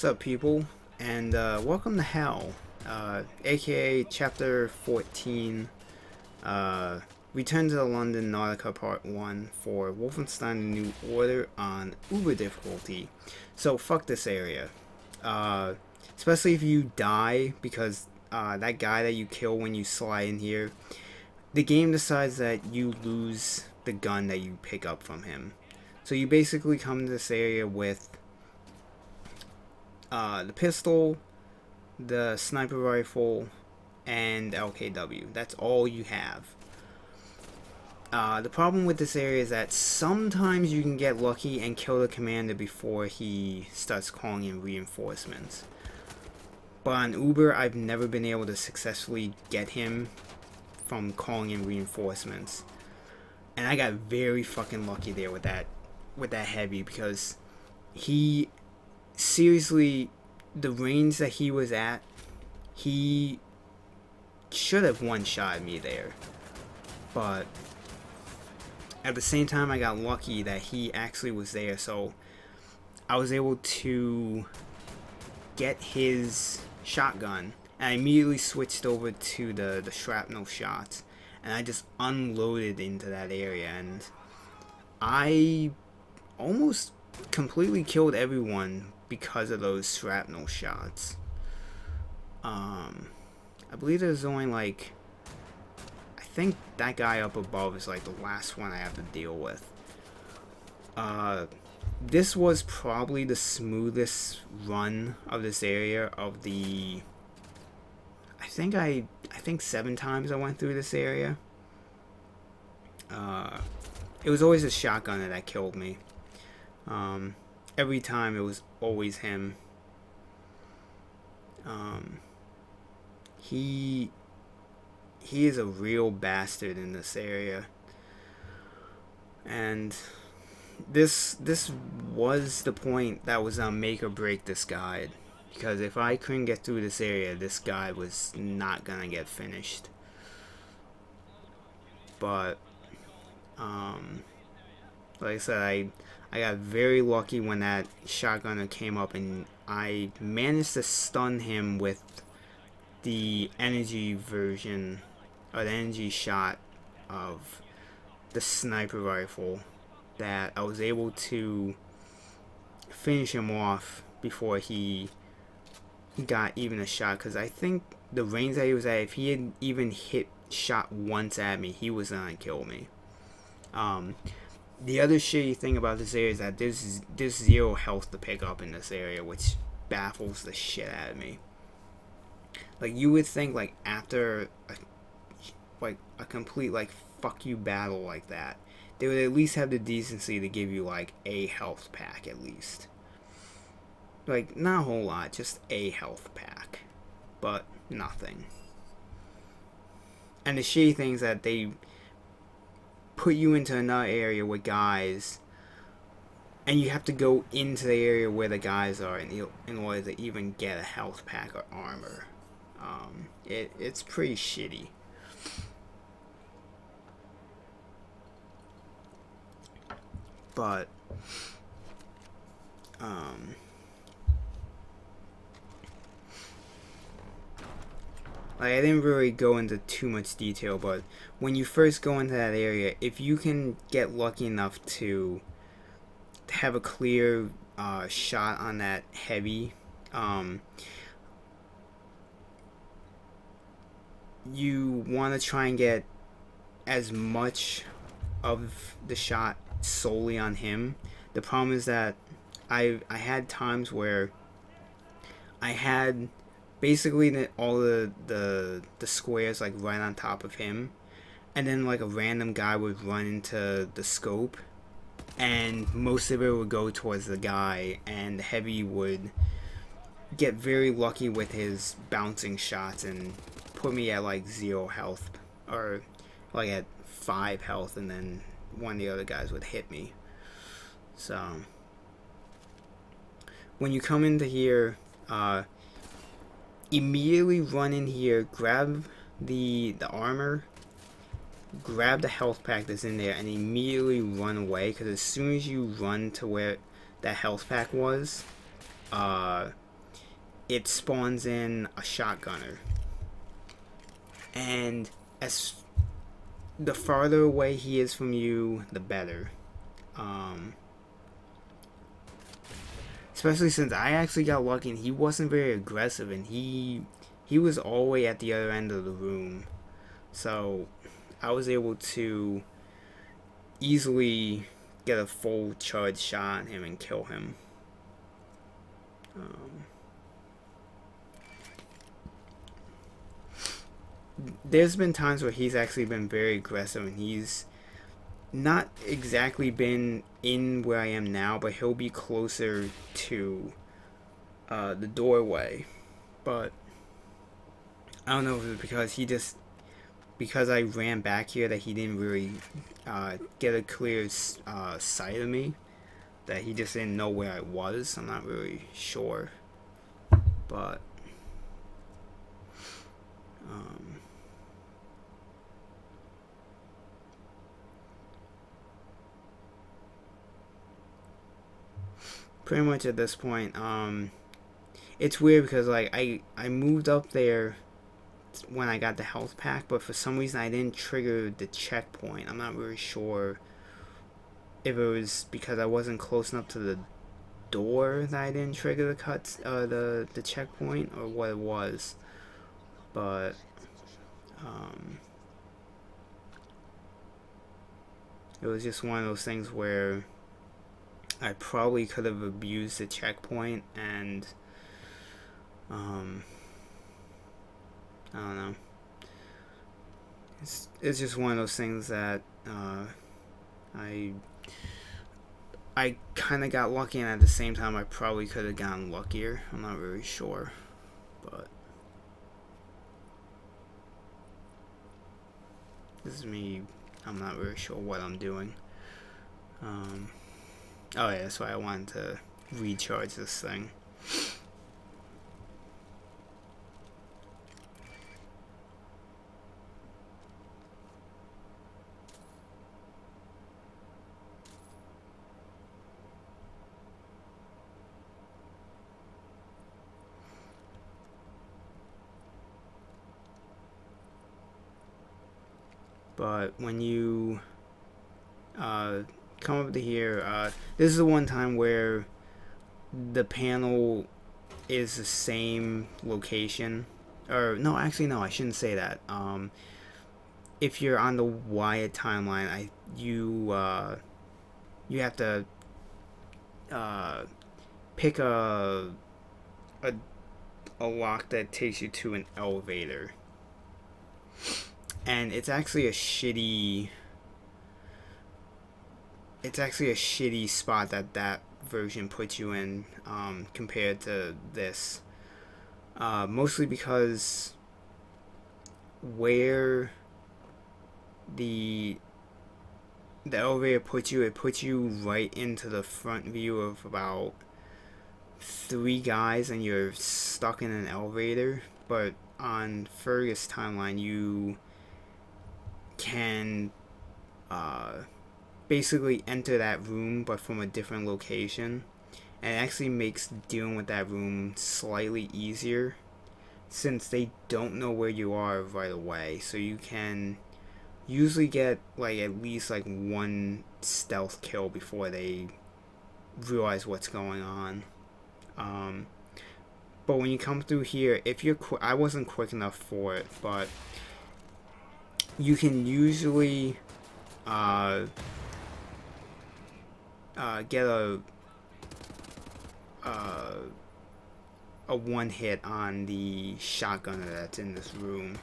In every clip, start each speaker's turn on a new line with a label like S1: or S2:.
S1: What's up, people, and welcome to Hell, aka Chapter 14, Return to the London Nautica Part 1 for Wolfenstein: The New Order on Uber difficulty. So, fuck this area. Especially if you die, because that guy that you kill when you slide in here, the game decides that you lose the gun that you pick up from him. So you basically come to this area with the pistol, the sniper rifle, and LKW. That's all you have. The problem with this area is that sometimes you can get lucky and kill the commander before he starts calling in reinforcements. But on Uber, I've never been able to successfully get him from calling in reinforcements. And I got very fucking lucky there with that heavy, because he seriously, the range that he was at, he should have one-shot me there. But at the same time, I got lucky that he actually was there, so I was able to get his shotgun, and I immediately switched over to the shrapnel shots, and I just unloaded into that area, and I almost completely killed everyone because of those shrapnel shots. I believe there's only like, I think that guy up above is like the last one I have to deal with. This was probably the smoothest run of this area of the, I think 7 times I went through this area. It was always a shotgunner that killed me. Every time it was always him. He is a real bastard in this area. And this was the point that was make or break this guide. Because if I couldn't get through this area, this guide was not gonna get finished. But like I said, I got very lucky when that shotgunner came up, and I managed to stun him with the energy version, or the energy shot of the sniper rifle, that I was able to finish him off before he got even a shot. Because I think the range that he was at, if he had even shot once at me, he was gonna kill me. The other shitty thing about this area is that there's 0 health to pick up in this area, which baffles the shit out of me. Like, you would think, like, after a complete, like, fuck you battle like that, they would at least have the decency to give you, like, a health pack at least. Like, not a whole lot, just a health pack. But nothing. And the shitty thing is that they put you into another area with guys, and you have to go into the area where the guys are in order to even get a health pack or armor. It's pretty shitty. But like, I didn't really go into too much detail, but when you first go into that area, if you can get lucky enough to have a clear shot on that heavy, you want to try and get as much of the shot solely on him. The problem is that I had times where I had basically all the squares like right on top of him, and then like a random guy would run into the scope, and most of it would go towards the guy, and the heavy would get very lucky with his bouncing shots and put me at like 0 health, or like at 5 health, and then one of the other guys would hit me. So when you come into here, immediately run in here, grab the armor, grab the health pack that's in there, and immediately run away, because as soon as you run to where that health pack was, it spawns in a shotgunner. And as the farther away he is from you, the better. Especially since I actually got lucky and he wasn't very aggressive, and he was all the way at the other end of the room. So I was able to easily get a full charge shot on him and kill him. There's been times where he's actually been very aggressive, and he's not exactly been in where I am now, but he'll be closer to the doorway. But I don't know if it's because I ran back here that he didn't really get a clear sight of me, that he just didn't know where I was. I'm not really sure, but pretty much at this point, it's weird because like I moved up there when I got the health pack, but for some reason I didn't trigger the checkpoint. I'm not really sure if it was because I wasn't close enough to the door that I didn't trigger the checkpoint, or what it was. But it was just one of those things where I probably could have abused the checkpoint, and I don't know. It's just one of those things that I kind of got lucky, and at the same time I probably could have gotten luckier. I'm not really sure, but this is me. I'm not really sure what I'm doing. Oh yeah, that's why I wanted to recharge this thing. But when you come up to here, this is the one time where the panel is the same location. Or no, actually no, I shouldn't say that. If you're on the Wyatt timeline, you have to pick a lock that takes you to an elevator. And it's actually a shitty spot that version puts you in compared to this. Mostly because where the elevator puts you, it puts you right into the front view of about 3 guys, and you're stuck in an elevator. But on Fergus timeline, you can basically enter that room, but from a different location, and it actually makes dealing with that room slightly easier, since they don't know where you are right away. So you can usually get like at least like 1 stealth kill before they realize what's going on. But when you come through here, if you're I wasn't quick enough for it, but you can usually get a 1 hit on the shotgunner that's in this room.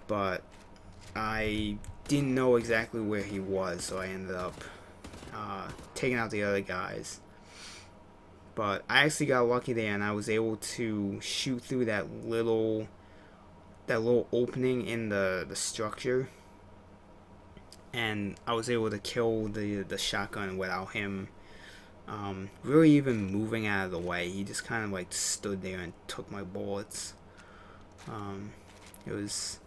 S1: But I didn't know exactly where he was, so I ended up taking out the other guys. But I actually got lucky there, and I was able to shoot through that little opening in the structure, and I was able to kill the shotgun without him really even moving out of the way. He just kind of like stood there and took my bullets. It was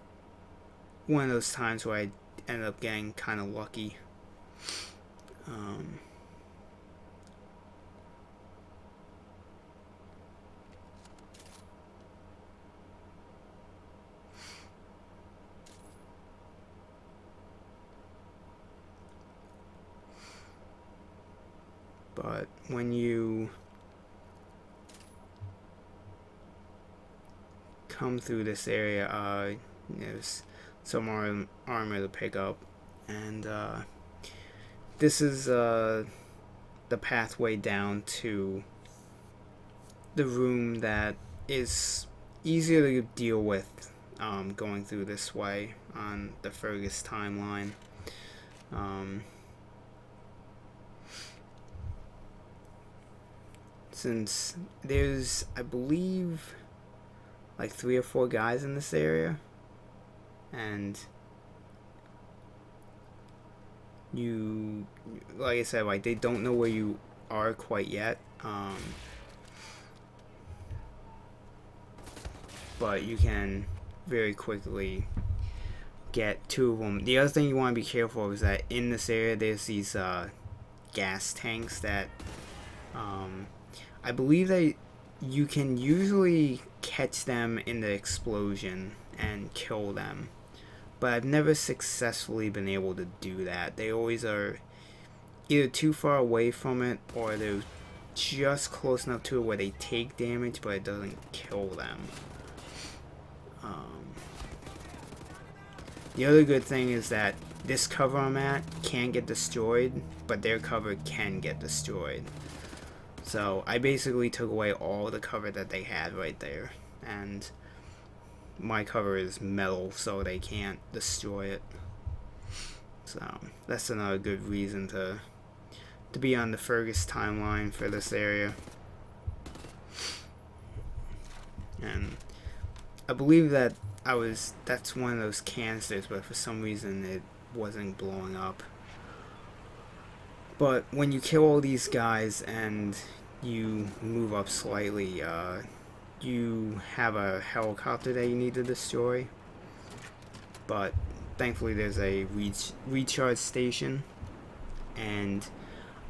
S1: one of those times where I ended up getting kind of lucky. But when you come through this area, there's some armor to pick up, and this is the pathway down to the room that is easier to deal with going through this way on the Fergus timeline. Since there's, I believe, like 3 or 4 guys in this area, and you, like I said, like they don't know where you are quite yet, but you can very quickly get 2 of them. The other thing you want to be careful of is that in this area there's these gas tanks that I believe that you can usually catch them in the explosion and kill them, but I've never successfully been able to do that. They always are either too far away from it, or they're just close enough to it where they take damage but it doesn't kill them. The other good thing is that this cover I'm at can't get destroyed, but their cover can get destroyed. So I basically took away all the cover that they had right there, and my cover is metal, so they can't destroy it. So that's another good reason to be on the Fergus timeline for this area. And I believe that that's one of those canisters, but for some reason it wasn't blowing up. But when you kill all these guys and you move up slightly, you have a helicopter that you need to destroy. But thankfully there's a recharge station, and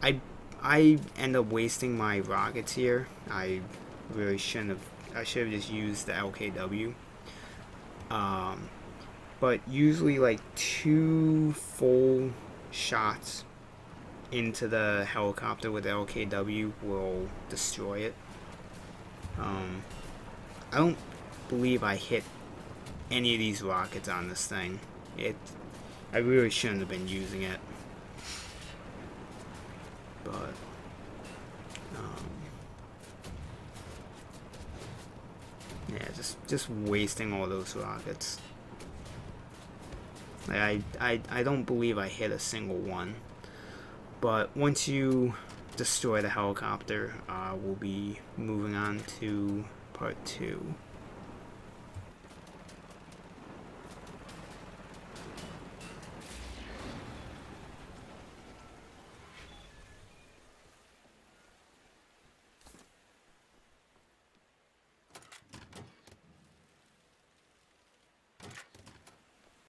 S1: I end up wasting my rockets here. I really shouldn't have. I should have just used the LKW. But usually like 2 full shots into the helicopter with the LKW will destroy it. I don't believe I hit any of these rockets on this thing. I really shouldn't have been using it. But yeah, just wasting all those rockets. Like I don't believe I hit a single one. But once you destroy the helicopter, we'll be moving on to part 2.